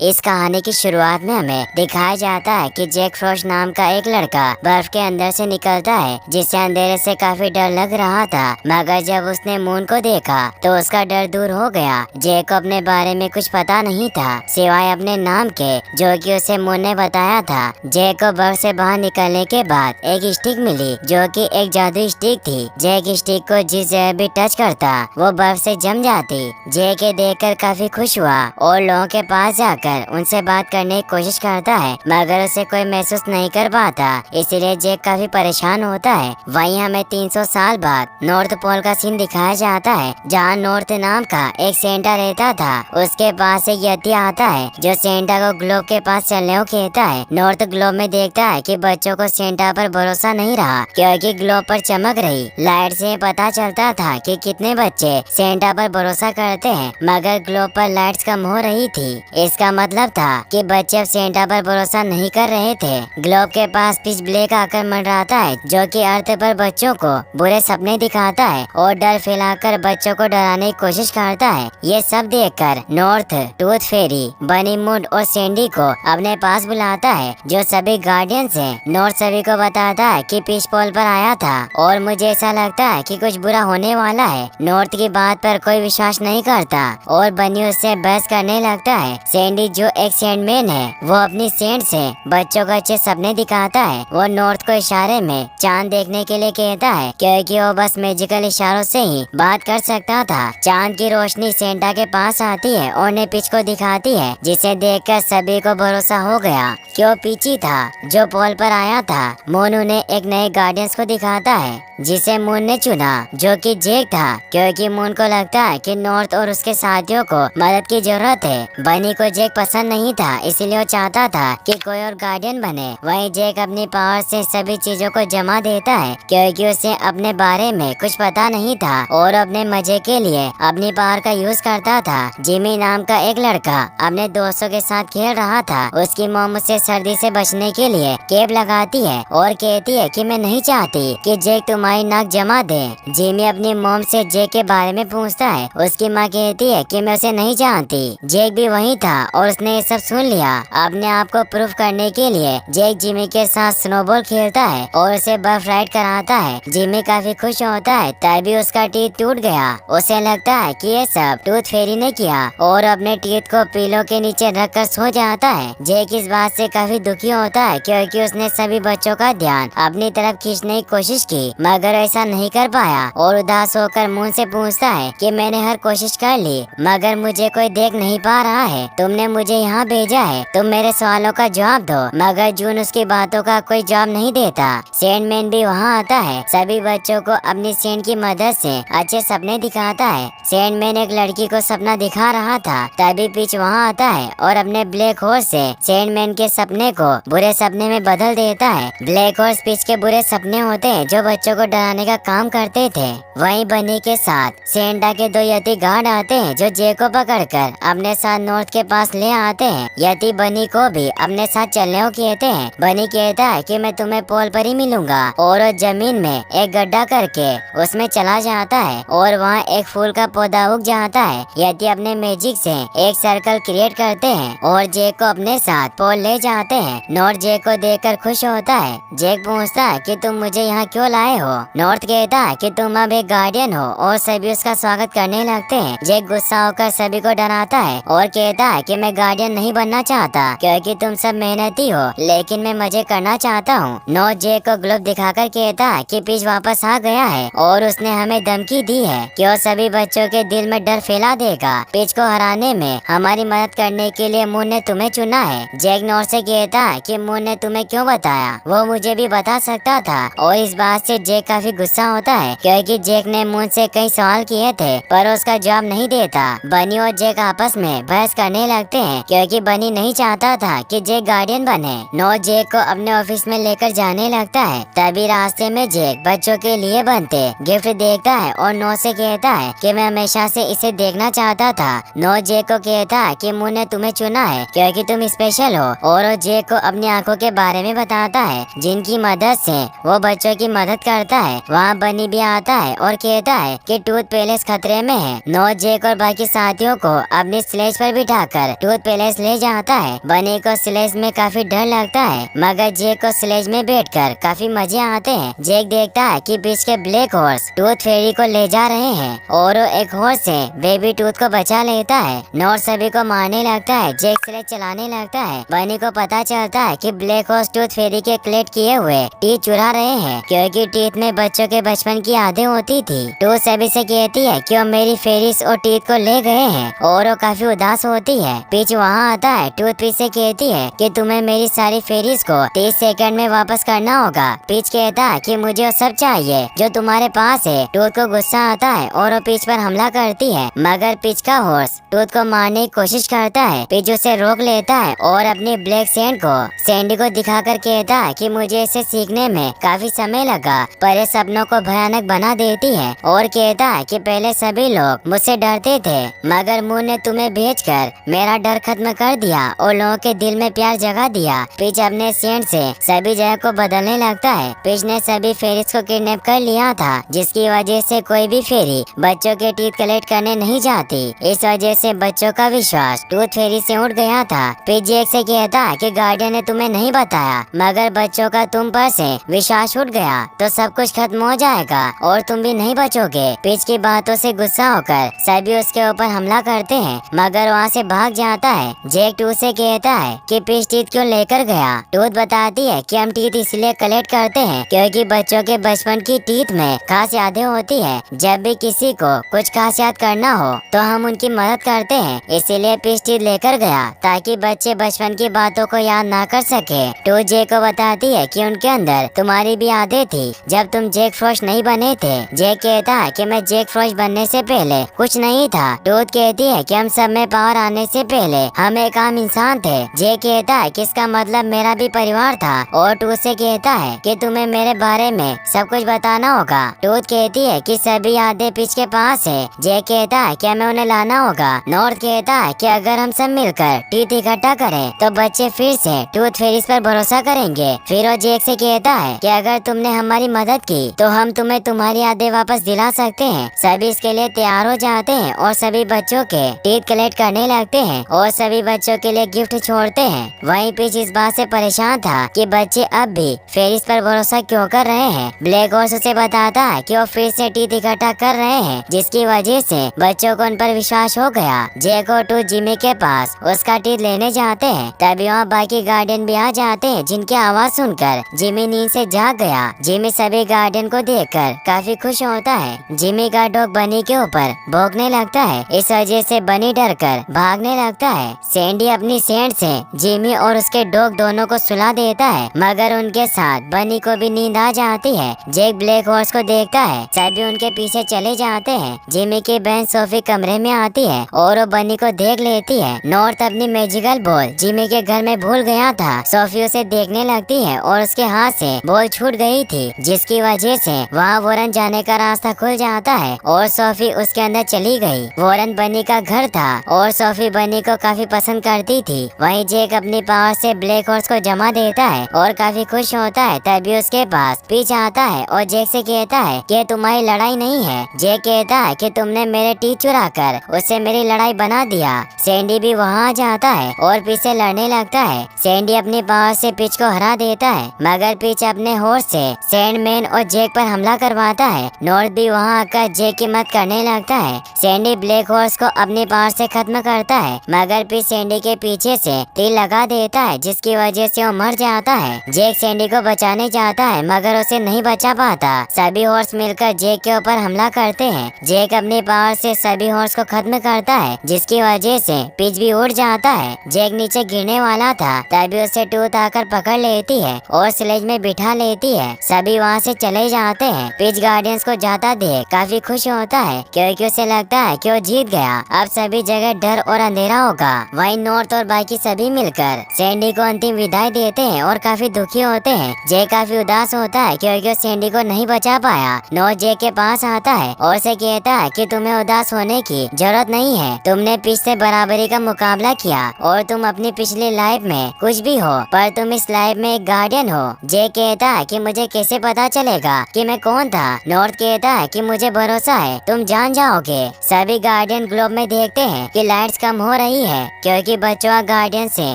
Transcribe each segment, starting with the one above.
इस कहानी की शुरुआत में हमें दिखाया जाता है कि जैक फ्रॉस्ट नाम का एक लड़का बर्फ के अंदर से निकलता है, जिसे अंधेरे से काफी डर लग रहा था। मगर जब उसने मून को देखा तो उसका डर दूर हो गया। जैक को अपने बारे में कुछ पता नहीं था सिवाय अपने नाम के, जो कि उसे मून ने बताया था। जैक को बर्फ से बाहर निकलने के बाद एक स्टिक मिली, जो कि एक जादुई स्टिक थी। जैक स्टिक को जिस जगह भी टच करता वो बर्फ से जम जाती। जैक ये देखकर काफी खुश हुआ और लोगों के पास जाकर उनसे बात करने की कोशिश करता है, मगर उसे कोई महसूस नहीं कर पाता। इसीलिए जैक काफी परेशान होता है। वहीं हमें 300 साल बाद नॉर्थ पोल का सीन दिखाया जाता है, जहां नॉर्थ नाम का एक सेंटा रहता था। उसके पास एक यति आता है जो सेंटा को ग्लोब के पास चलने को कहता है। नॉर्थ ग्लोब में देखता है कि बच्चों को सेंटा पर भरोसा नहीं रहा, क्योंकि ग्लोब पर चमक रही लाइट से पता चलता था कि कितने बच्चे सेंटा पर भरोसा करते हैं, मगर ग्लोब पर लाइट्स कम हो रही थी। इसका मतलब था कि बच्चे अब सेंटा पर भरोसा नहीं कर रहे थे। ग्लोब के पास पिच ब्लैक आकर मंडराता है, जो कि अर्थ पर बच्चों को बुरे सपने दिखाता है और डर फैलाकर बच्चों को डराने की कोशिश करता है। ये सब देखकर नॉर्थ टूथ फेरी बनी मूड और सैंडी को अपने पास बुलाता है, जो सभी गार्डियंस हैं। नॉर्थ सभी को बताता है कि पिच पोल पर आया था और मुझे ऐसा लगता है कि कुछ बुरा होने वाला है। नॉर्थ की बात पर कोई विश्वास नहीं करता और बनी उससे बहस करने लगता है। सैंडी जो एक सैंडमैन है, वो अपनी सैंड से बच्चों को अच्छे सपने दिखाता है। वो नॉर्थ को इशारे में चांद देखने के लिए कहता है, क्योंकि वो बस मैजिकल इशारों से ही बात कर सकता था। चांद की रोशनी सेंटा के पास आती है और उन्हें पिच को दिखाती है, जिसे देखकर सभी को भरोसा हो गया कि वो पिची था जो पोल पर आया था। मून उन्हें एक नए गार्डियंस को दिखाता है, जिसे मून ने चुना, जो कि जैक था, क्योंकि मून को लगता है कि नॉर्थ और उसके साथियों को मदद की जरूरत है। बनी को जैक पसंद नहीं था, इसलिए वो चाहता था कि कोई और गार्डियन बने। वहीं जैक अपनी पावर से सभी चीजों को जमा देता है, क्योंकि उसे अपने बारे में कुछ पता नहीं था और अपने मजे के लिए अपनी पावर का यूज करता था। जिमी नाम का एक लड़का अपने दोस्तों के साथ खेल रहा था। उसकी मॉम उसे सर्दी से बचने के लिए कैप लगाती है और कहती है कि मैं नहीं चाहती कि जैक तुम्हारी नाक जमा दे। जिमी अपनी मॉम से जैक के बारे में पूछता है। उसकी माँ कहती है कि मैं उसे नहीं जानती। जैक भी वहीं था और उसने ये सब सुन लिया। अपने आप को प्रूफ करने के लिए जैक जिमी के साथ स्नोबॉल खेलता है और उसे बर्फ राइड कराता है। जिमी काफी खुश होता है, तभी उसका टीथ टूट गया। उसे लगता है कि ये सब टूथ फेरी ने किया और अपने टीथ को पीलो के नीचे रखकर सो जाता है। जैक इस बात से काफी दुखी होता है, क्योंकि उसने सभी बच्चों का ध्यान अपनी तरफ खींचने की कोशिश की, मगर ऐसा नहीं कर पाया और उदास होकर मून से पूछता है कि मैंने हर कोशिश कर ली, मगर मुझे कोई देख नहीं पा रहा है। तुमने मुझे यहाँ भेजा है, तुम मेरे सवालों का जवाब दो। मगर जून उसकी बातों का कोई जवाब नहीं देता। सैंडमैन भी वहाँ आता है, सभी बच्चों को अपनी सैंड की मदद से अच्छे सपने दिखाता है। सैंडमैन एक लड़की को सपना दिखा रहा था, तभी पिच वहाँ आता है और अपने ब्लैक हॉर्स से सैंडमैन के सपने को बुरे सपने में बदल देता है। ब्लैक हॉर्स पिच के बुरे सपने होते हैं, जो बच्चों को डराने का काम करते थे। वहीं बनी के साथ सेंटा के 2 यति गार्ड आते हैं, जो जैक को पकड़कर अपने साथ नॉर्थ के पास ले आते हैं। यति बनी को भी अपने साथ चलने को कहते हैं। बनी कहता है कि मैं तुम्हें पोल पर ही मिलूंगा और वो जमीन में एक गड्ढा करके उसमें चला जाता है और वहाँ एक फूल का पौधा उग जाता है। यति अपने मैजिक से एक सर्कल क्रिएट करते हैं और जैक को अपने साथ पोल ले जाते हैं। नॉर्थ जैक को देखकर खुश होता है। जैक पूछता है कि तुम मुझे यहाँ क्यों लाए हो। नॉर्थ कहता है कि तुम अब एक गार्डियन हो और सभी उसका स्वागत करने लगते हैं। जैक गुस्सा होकर सभी को डराता है और कहता है कि मैं गार्डियन नहीं बनना चाहता, क्योंकि तुम सब मेहनती हो, लेकिन मैं मजे करना चाहता हूँ। नॉर्थ जैक को ग्लोब दिखाकर कहता है कि पिच वापस आ गया है और उसने हमें धमकी दी है कि वो सभी बच्चों के दिल में डर फैला देगा। पिच को हराने में हमारी मदद करने के लिए मून ने तुम्हें चुना है। जैक नॉर्थ से कहता है कि मून ने तुम्हें क्यों बताया, वो मुझे भी बता सकता था। और इस बात से जैक काफी गुस्सा होता है, क्योंकि जैक ने मून से कई सवाल किए थे पर उसका जवाब नहीं देता। बनी और जैक आपस में बहस करने लगते हैं, क्योंकि बनी नहीं चाहता था कि जैक गार्डियन बने। नॉर्थ जैक को अपने ऑफिस में लेकर जाने लगता है। तभी रास्ते में जैक बच्चों के लिए बनते गिफ्ट देखता है और नॉर्थ से कहता है कि मैं हमेशा से इसे देखना चाहता था। नॉर्थ जैक को कहता है कि मून ने तुम्हें चुना है क्योंकि तुम स्पेशल हो, और वो जैक को अपनी आंखों के बारे में बताता है, जिनकी मदद से वो बच्चों की मदद करता जाता है वहाँ बनी भी आता है और कहता है कि टूथ पैलेस खतरे में है। नॉर्थ जेक और बाकी साथियों को अपनी स्लेज पर बिठाकर टूथ पैलेस ले जाता है। बनी को स्लेज में काफी डर लगता है मगर जेक को स्लेज में बैठकर काफी मजे आते हैं। जेक देखता है कि बीच के ब्लैक हॉर्स टूथ फेरी को ले जा रहे हैं और वो एक हॉर्स से बेबी टूथ को बचा लेता है। नॉर्थ सभी को मारने लगता है। जेक स्लेज चलाने लगता है। बनी को पता चलता है कि ब्लैक हॉर्स टूथ फेरी के कलेक्ट किए हुए टीथ चुरा रहे हैं क्योंकि टीथ में बच्चों के बचपन की यादें होती थी। टूथ सभी से कहती है कि वो मेरी फेरिस और टीथ को ले गए हैं और वो काफी उदास होती है। पीच वहाँ आता है। टूथ पीच से कहती है कि तुम्हें मेरी सारी फेरिस को 30 सेकंड में वापस करना होगा। पीच कहता है कि मुझे वो सब चाहिए जो तुम्हारे पास है। टूथ को गुस्सा आता है और वो पीच पर हमला करती है मगर पीच का हॉर्स टूथ को मारने की कोशिश करता है। पीच उसे रोक लेता है और अपनी ब्लैक सैंड को सैंडी को दिखाकर कहता है कि मुझे इसे सीखने में काफी समय लगा पर ये सपनों को भयानक बना देती है और कहता है कि पहले सभी लोग मुझसे डरते थे मगर मुंह ने तुम्हें भेजकर मेरा डर खत्म कर दिया और लोगों के दिल में प्यार जगा दिया। पीच अपने सैंड से सभी जगह को बदलने लगता है। पीच ने सभी फेरीज को किडनैप कर लिया था जिसकी वजह से कोई भी फेरी बच्चों के टीथ कलेक्ट करने नहीं जाती। इस वजह से बच्चों का विश्वास टूथ फेरी से उठ गया था। पीच जेक से कहता कि गार्डियन ने तुम्हें नहीं बताया मगर बच्चों का तुम पर से विश्वास उठ गया तो सब कुछ खत्म हो जाएगा और तुम भी नहीं बचोगे। पीच की बातों से गुस्सा होकर सभी उसके ऊपर हमला करते हैं मगर वहाँ से भाग जाता है। जेक टूथ से कहता है कि पीच टीथ क्यों लेकर गया। टूथ बताती है कि हम टीथ इसलिए कलेक्ट करते हैं क्योंकि बच्चों के बचपन की टीथ में खास यादें होती है। जब भी किसी को कुछ खास याद करना हो तो हम उनकी मदद करते हैं, इसीलिए पीच टीथ लेकर गया ताकि बच्चे बचपन की बातों को याद ना कर सके। टूथ जेक को बताती है कि उनके अंदर तुम्हारी भी यादें थी जब तुम जैक फ्रॉस्ट नहीं बने थे। जेक कहता है कि मैं जैक फ्रॉस्ट बनने से पहले कुछ नहीं था। टूथ कहती है कि हम सब में पावर आने से पहले हम एक आम इंसान थे। जेक कहता है कि इसका मतलब मेरा भी परिवार था और टूथ से कहता है कि तुम्हें मेरे बारे में सब कुछ बताना होगा। टूथ कहती है कि सभी यादें पीच के पास है। जेक कहता है कि हमें उन्हें लाना होगा। नॉर्थ कहता है कि अगर हम सब मिलकर टीथ इकट्ठा करें तो बच्चे फिर से टूथ फेरीज पर भरोसा करेंगे। फिर वो जेक से कहता है कि अगर तुमने हमारी मदद की तो हम तुम्हें तुम्हारी यादें वापस दिला सकते हैं। सभी इसके लिए तैयार हो जाते हैं और सभी बच्चों के टीथ कलेक्ट करने लगते हैं और सभी बच्चों के लिए गिफ्ट छोड़ते हैं। वहीं पीच इस बात से परेशान था कि बच्चे अब भी फेरिस पर भरोसा क्यों कर रहे हैं। ब्लैक हॉर्स उसे बताता है कि वो फिर से टीथ इकट्ठा कर रहे हैं जिसकी वजह से बच्चों को उन पर विश्वास हो गया। जेक और टूथ जिमी के पास उसका टीथ लेने जाते हैं। तभी वहाँ बाकी गार्डियन भी आ जाते हैं जिनकी आवाज सुनकर जिमी नींद से जाग गया। जिमी सभी गार्डियन को देखकर काफी खुश होता है। जिमी का डॉग बनी के ऊपर भौंकने लगता है। इस वजह से बनी डरकर भागने लगता है। सैंडी अपनी सैंड से जिमी और उसके डॉग दोनों को सुला देता है मगर उनके साथ बनी को भी नींद आ जाती है। जेक ब्लैक हॉर्स को देखता है। सभी उनके पीछे चले जाते हैं। जिमी की बहन सोफी कमरे में आती है और वो बनी को देख लेती है। नॉर्थ अपनी मैजिकल बॉल जिमी के घर में भूल गया था। सोफी उसे देखने लगती है और उसके हाथ से बॉल छूट गई थी जिसकी वजह से वहाँ वॉरेन जाने का रास्ता खुल जाता है और सोफी उसके अंदर चली गई। वॉरेन बनी का घर था और सोफी बनी को काफी पसंद करती थी। वहीं जेक अपनी पावर से ब्लैक हॉर्स को जमा देता है और काफी खुश होता है। तभी उसके पास पीछे आता है और जेक से कहता है कि तुम्हारी लड़ाई नहीं है। जेक कहता है कि तुमने मेरे टीथ चुरा कर उससे मेरी लड़ाई बना दिया। सैंडी भी वहाँ आ जाता है और पीछे लड़ने लगता है। सैंडी अपनी पावर से पिच को हरा देता है मगर पिच अपने हॉर्स से सैंडमैन और जेक पर हमला करवाता है। नॉर्थ भी वहाँ आकर जेक की मदद करने लगता है। सैंडी ब्लैक हॉर्स को अपनी पावर से खत्म करता है मगर पिच सैंडी के पीछे से तीर लगा देता है जिसकी वजह से वो मर जाता है। जेक सैंडी को बचाने जाता है मगर उसे नहीं बचा पाता। सभी हॉर्स मिलकर जेक के ऊपर हमला करते हैं। जेक अपनी पावर से सभी हॉर्स को खत्म करता है जिसकी वजह से पिच भी उड़ जाता है। जेक नीचे गिरने वाला था तभी उसे टूथ आकर पकड़ लेती है और स्लेज में बिठा लेती है। सभी वहाँ से चले जाते हैं। पिच गार्डियंस को जाता देख काफी खुश होता है क्योंकि उसे लगता है कि वो जीत गया। अब सभी जगह डर और अंधेरा होगा। वहीं नॉर्थ और बाकी सभी मिलकर सैंडी को अंतिम विदाई देते हैं और काफी दुखी होते हैं। जेक काफी उदास होता है क्योंकि वो सैंडी को नहीं बचा पाया। नॉर्थ जेक के पास आता है और उसे कहता है कि तुम्हें उदास होने की जरूरत नहीं है। तुमने पिच से बराबरी का मुकाबला किया और तुम अपनी पिछली लाइफ में कुछ भी हो पर तुम इस लाइफ में एक गार्डियन हो। जेक कहता है कि मुझे कैसे पता चले चलेगा कि मैं कौन था। नॉर्थ कहता है कि मुझे भरोसा है तुम जान जाओगे। सभी गार्डियन ग्लोब में देखते हैं कि लाइट्स कम हो रही है क्योंकि बच्चों का गार्डियन से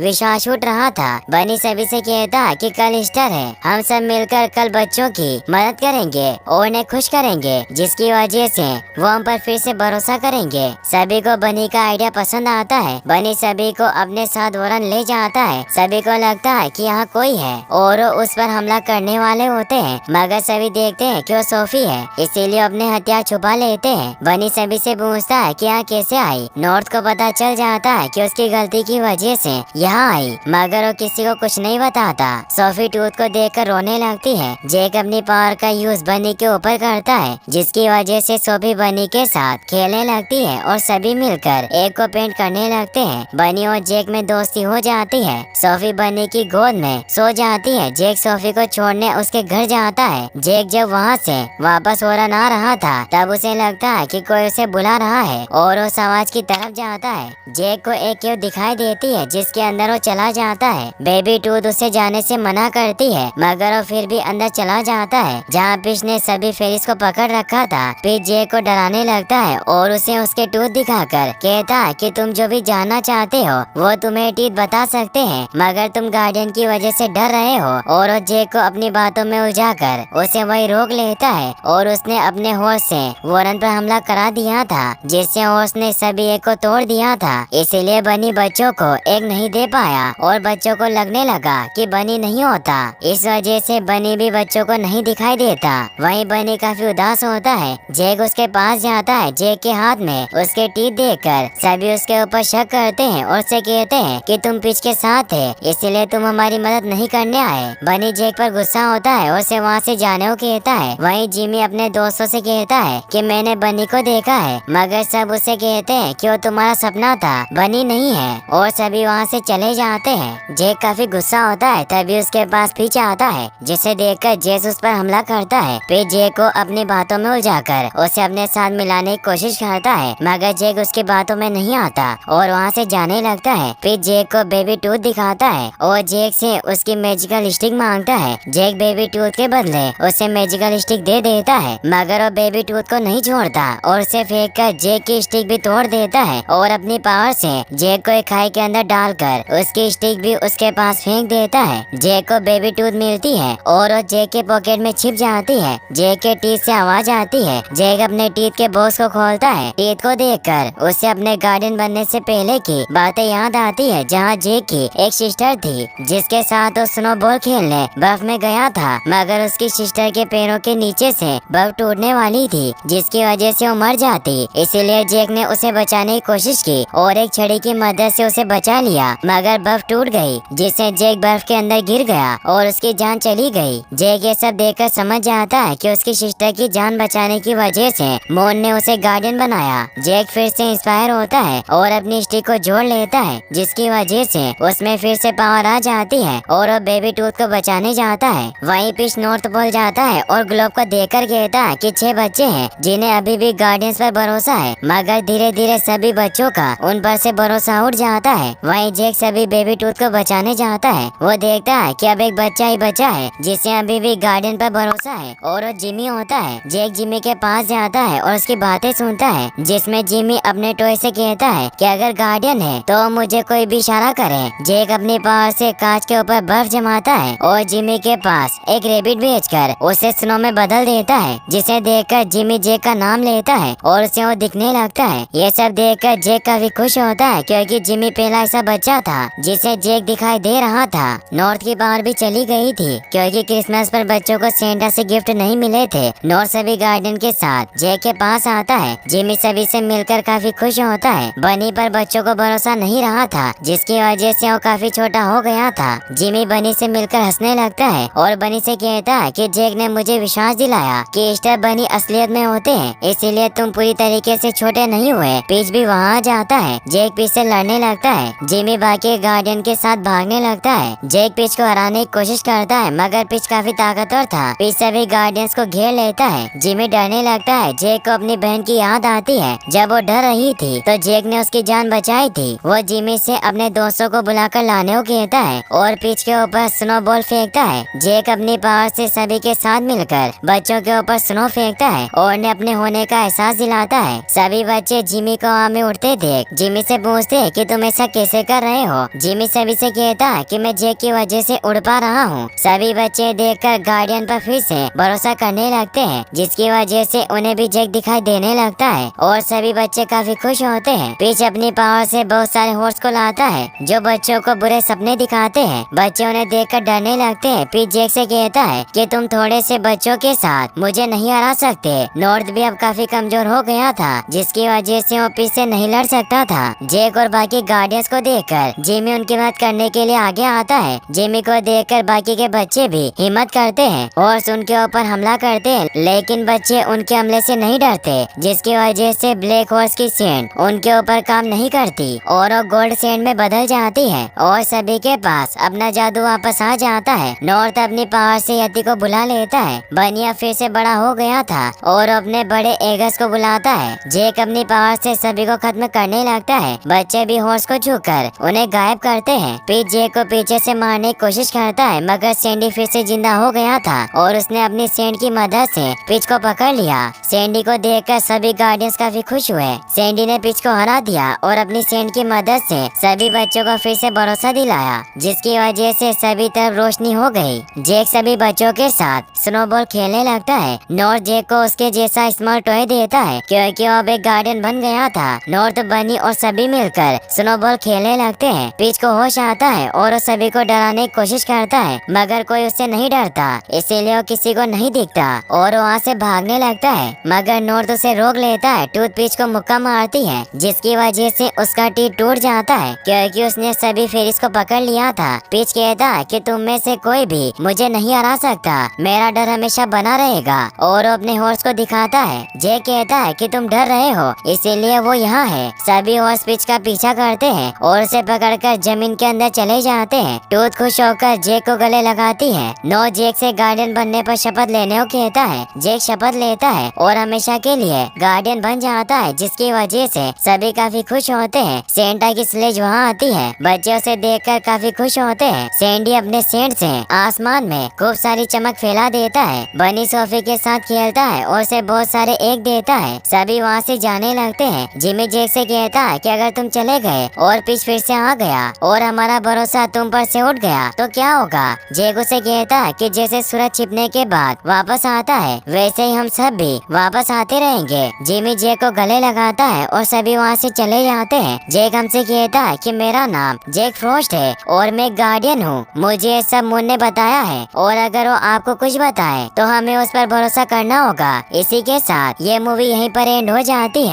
विश्वास उठ रहा था। बनी सभी से कहता है कि कल ईस्टर है, हम सब मिलकर कल बच्चों की मदद करेंगे और उन्हें खुश करेंगे, जिसकी वजह से वो हम पर फिर से भरोसा करेंगे। सभी को बनी का आइडिया पसंद आता है। बनी सभी को अपने साथ वॉरन ले जाता है। सभी को लगता है कि यहाँ कोई है और वो उस पर हमला करने वाले होते हैं, मगर सभी देखते हैं कि वो सोफी है, इसीलिए अपने हथियार छुपा लेते हैं। बनी सभी से पूछता है कि यहाँ कैसे आई। नॉर्थ को पता चल जाता है कि उसकी गलती की वजह से यहाँ आई, मगर वो किसी को कुछ नहीं बताता। सोफी टूथ को देखकर रोने लगती है। जैक अपनी पावर का यूज बनी के ऊपर करता है, जिसकी वजह से सोफी बनी के साथ खेलने लगती है और सभी मिलकर एक को पेंट करने लगते हैं। बनी और जैक में दोस्ती हो जाती है। सोफी बनी की गोद में सो जाती है। जैक सोफी को छोड़ने उसके घर जाता है। जैक जब वहाँ से वापस वॉरन आ रहा था तब उसे लगता है कि कोई उसे बुला रहा है और वो आवाज की तरफ जाता है। जैक को एक केव दिखाई देती है जिसके अंदर वो चला जाता है। बेबी टूथ उसे जाने से मना करती है, मगर वो फिर भी अंदर चला जाता है जहाँ पिच ने सभी फेरिस को पकड़ रखा था। पिच जैक को डराने लगता है और उसे उसके टूथ दिखाकर कहता है कि तुम जो भी जानना चाहते हो वो तुम्हें टीथ बता सकते हैं, मगर तुम गार्डियन की वजह से डर रहे हो। और वो जैक को अपनी बातों में उलझाकर उसे वही रोक लेता है और उसने अपने हॉर्स से वॉरन पर हमला करा दिया था, जिससे हॉर्स ने सभी एक को तोड़ दिया था। इसीलिए बनी बच्चों को एक नहीं दे पाया और बच्चों को लगने लगा कि बनी नहीं होता। इस वजह से बनी भी बच्चों को नहीं दिखाई देता। वहीं बनी काफी उदास होता है। जैक उसके पास जाता है। जैक के हाथ में उसके टीथ देखकर सभी उसके ऊपर शक करते हैं और उसे कहते हैं कि तुम पिच के साथ है, इसलिए तुम हमारी मदद नहीं करने आए। बनी जैक पर गुस्सा होता है और उसे वहाँ से जाने को कहता है। वहीं जिमी अपने दोस्तों से कहता है कि मैंने बनी को देखा है, मगर सब उसे कहते हैं कि वो तुम्हारा सपना था, बनी नहीं है, और सभी वहाँ से चले जाते हैं। जैक काफी गुस्सा होता है। तभी उसके पास पीछे आता है, जिसे देखकर जेस उस पर हमला करता है। फिर जैक को अपनी बातों में उलझाकर उसे अपने साथ मिलाने की कोशिश करता है, मगर जैक उसकी बातों में नहीं आता और वहाँ से जाने लगता है। फिर जैक को बेबी टूथ दिखाता है और जैक से उसकी मैजिकल स्टिक मांगता है। जैक बेबी टूथ के बदले उसे मैजिकल स्टिक दे देता है, मगर वो बेबी टूथ को नहीं छोड़ता और उसे फेंक कर जैक की स्टिक भी तोड़ देता है और अपनी पावर से जैक को एक खाई के अंदर डालकर उसकी स्टिक भी उसके पास फेंक देता है। जैक को बेबी टूथ मिलती है और वो जैक के पॉकेट में छिप जाती है। जैक के टीथ से आवाज आती है। जैक अपने टीथ के बॉक्स को खोलता है। टीथ को देखकर उसे अपने गार्डियन बनने से पहले की बातें याद आती है, जहाँ जैक की एक सिस्टर थी जिसके साथ वो स्नोबॉल खेलने बर्फ में गया था, मगर उसकी सिस्टर के पैरों के नीचे से बर्फ टूटने वाली थी, जिसकी वजह से वो मर जाती। इसीलिए जैक ने उसे बचाने की कोशिश की और एक छड़ी की मदद से उसे बचा लिया, मगर बर्फ टूट गई, जिससे जैक बर्फ के अंदर गिर गया और उसकी जान चली गई। जैक ये सब देखकर समझ जाता है कि उसकी सिस्टर की जान बचाने की वजह से मोन ने उसे गार्डियन बनाया। जैक फिर से इंस्पायर होता है और अपनी स्टिक को जोड़ लेता है, जिसकी वजह से उसमें फिर से पावर आ जाती है और वो बेबी टूथ को बचाने जाता है। वहीं पिच नॉर्थ पोल जाता है और ग्लोब को देखकर कहता है कि 6 बच्चे हैं जिन्हें अभी भी गार्डियंस पर भरोसा है, मगर धीरे धीरे सभी बच्चों का उन पर से भरोसा उठ जाता है। वहीं जैक सभी बेबी टूथ को बचाने जाता है। वो देखता है कि अब एक बच्चा ही बचा है जिसे अभी भी गार्डियन पर भरोसा है और वो जिमी होता है। जैक जिमी के पास जाता है और उसकी बातें सुनता है, जिसमें जिमी अपने टॉय से कहता है कि अगर गार्डियन है तो मुझे कोई भी इशारा करे। जैक अपनी पावर से कांच के ऊपर बर्फ जमाता है और जिमी के पास एक रेबिट भेजकर उसे स्नो में बदल देता है, जिसे देखकर जिमी जैक का नाम लेता है और उसे वो दिखने लगता है। ये सब देखकर जैक काफी खुश होता है क्योंकि जिमी पहला ऐसा बच्चा था जिसे जैक दिखाई दे रहा था। नॉर्थ की पावर भी चली गई थी क्योंकि क्रिसमस पर बच्चों को सेंटा से गिफ्ट नहीं मिले थे। नॉर्थ सभी गार्डियन के साथ जैक के पास आता है। जिमी सभी से मिलकर काफी खुश होता है। बनी पर बच्चों को भरोसा नहीं रहा था, जिसकी वजह से वो काफी छोटा हो गया था। जिमी बनी से मिलकर हंसने लगता है और बनी से कहता है कि जैक ने मुझे विश्वास दिलाया कि ईस्टर बनी असलियत में होते हैं, इसीलिए तुम पूरी तरीके से छोटे नहीं हुए। पीच भी वहाँ जाता है। जैक पीच से लड़ने लगता है। जिमी बाकी गार्डियन के साथ भागने लगता है। जैक पीच को हराने की कोशिश करता है, मगर पीच काफी ताकतवर था। पीच सभी गार्डियंस को घेर लेता है। जिमी डरने लगता है। जैक को अपनी बहन की याद आती है। जब वो डर रही थी तो जैक ने उसकी जान बचाई थी। वो जिमी से अपने दोस्तों को बुलाकर लाने को कहता है और पीच के ऊपर स्नोबॉल फेंकता है। जैक अपनी पावर से सभी के साथ मिलकर बच्चों के ऊपर स्नो फेंकता है और उन्हें अपने होने का एहसास दिलाता है। सभी बच्चे जिमी को हवा में उड़ते देख जिमी से पूछते हैं कि तुम ऐसा कैसे कर रहे हो। जिमी सभी से कहता है कि मैं जैक की वजह से उड़ पा रहा हूँ। सभी बच्चे देखकर गार्डियन पर फिर से भरोसा करने लगते हैं, जिसकी वजह से उन्हें भी जैक दिखाई देने लगता है और सभी बच्चे काफी खुश होते हैं। पीच अपनी पावर से बहुत सारे हॉर्स को लाता है जो बच्चों को बुरे सपने दिखाते हैं। बच्चे उन्हें देखकर डरने लगते हैं। पीच जैक से कहता है कि तुम थोड़े से बच्चों के साथ मुझे नहीं हरा सकते। नॉर्थ भी अब काफी कमजोर हो गया था, जिसकी वजह से वो पीच से नहीं लड़ सकता था। जैक और बाकी गार्डियंस को देखकर जिमी उनकी मदद करने के लिए आगे आता है। जिमी को देखकर बाकी के बच्चे भी हिम्मत करते हैं और उनके ऊपर हमला करते हैं, लेकिन बच्चे उनके हमले से नहीं डरते, जिसकी वजह से ब्लैक हॉर्स की सेंड उनके ऊपर काम नहीं करती और वो गोल्ड सेंड में बदल जाती है और सभी के पास अपना जादू वापस आ जाता है। नॉर्थ अपनी पावर से यति को बुला लेता है। बनिया फिर से बड़ा हो गया था और अपने बड़े एगस को बुलाता है। जैक अपनी पावर से सभी को खत्म करने लगता है। बच्चे भी हॉर्स को छूकर उन्हें गायब करते हैं। पीच जैक को पीछे से मारने की कोशिश करता है, मगर सैंडी फिर से जिंदा हो गया था और उसने अपनी सेंड की मदद से पिच को पकड़ लिया। सैंडी को देखकर सभी गार्डियंस काफी खुश हुए। सैंडी ने पिच को हरा दिया और अपनी सेंड की मदद से सभी बच्चों को फिर से भरोसा दिलाया, जिसकी वजह से सभी तरफ रोशनी हो गई। जैक सभी बच्चों के साथ स्नोबॉल खेलने लगता है। नॉर्थ जैक को उसके जैसा स्मॉल टॉय देता है क्योंकि वो अब एक गार्डियन बन गया था। नॉर्थ, बनी और सभी मिलकर स्नोबॉल खेलने लगते हैं। पिच को होश आता है और वो सभी को डराने की कोशिश करता है, मगर कोई उससे नहीं डरता, इसीलिए वो किसी को नहीं दिखता और वहाँ से भागने लगता है, मगर नॉर्थ उसे रोक लेता है। टूथ पिच को मुक्का मारती है, जिसकी वजह से उसका टीथ टूट जाता है क्योंकि उसने सभी फेरिस को पकड़ लिया था। पिच कहता है कि तुम में से कोई भी मुझे नहीं हरा सकता, मेरा डर हमेशा बना रहेगा और अपने हॉर्स को दिखाता है। जैक कहता है कि तुम डर रहे हो, इसीलिए वो यहाँ है। सभी हॉर्स पिच का पीछा करते हैं और उसे पकड़कर जमीन के अंदर चले जाते हैं। टूथ खुश होकर जैक को गले लगाती है। नो जैक से गार्डियन बनने पर शपथ लेने को कहता है। जैक शपथ लेता है और हमेशा के लिए गार्डियन बन जाता है, जिसकी वजह से सभी काफी खुश होते हैं। सेंटा की स्लेज वहाँ आती है। बच्चे उसे देखकर काफी खुश होते हैं। सैंडी अपने सेंट से आसमान में खूब सारी चमक फैला देता है। बनी सोफी के साथ खेलता है और उसे बहुत सारे एग देता है। सभी वहाँ से जाने लगते हैं। जिमी जैक से कहता है कि अगर तुम चले गए और पिच फिर से आ गया और हमारा भरोसा तुम पर से उठ गया तो क्या होगा। जैक उसे कहता है कि जैसे सूरज छिपने के बाद वापस आता है, वैसे ही हम सब भी वापस आते रहेंगे। जिमी जैक को गले लगाता है और सभी वहाँ से चले जाते हैं। जैक हमसे कहता है कि मेरा नाम जैक फ्रॉस्ट है और मैं गार्डियन हूँ। मुझे ये सब मून ने बताया है और अगर वो आपको कुछ बताए तो हमें उस पर भरोसा करना होगा। इसी के साथ ये मूवी यहीं पर एंड हो जाती है।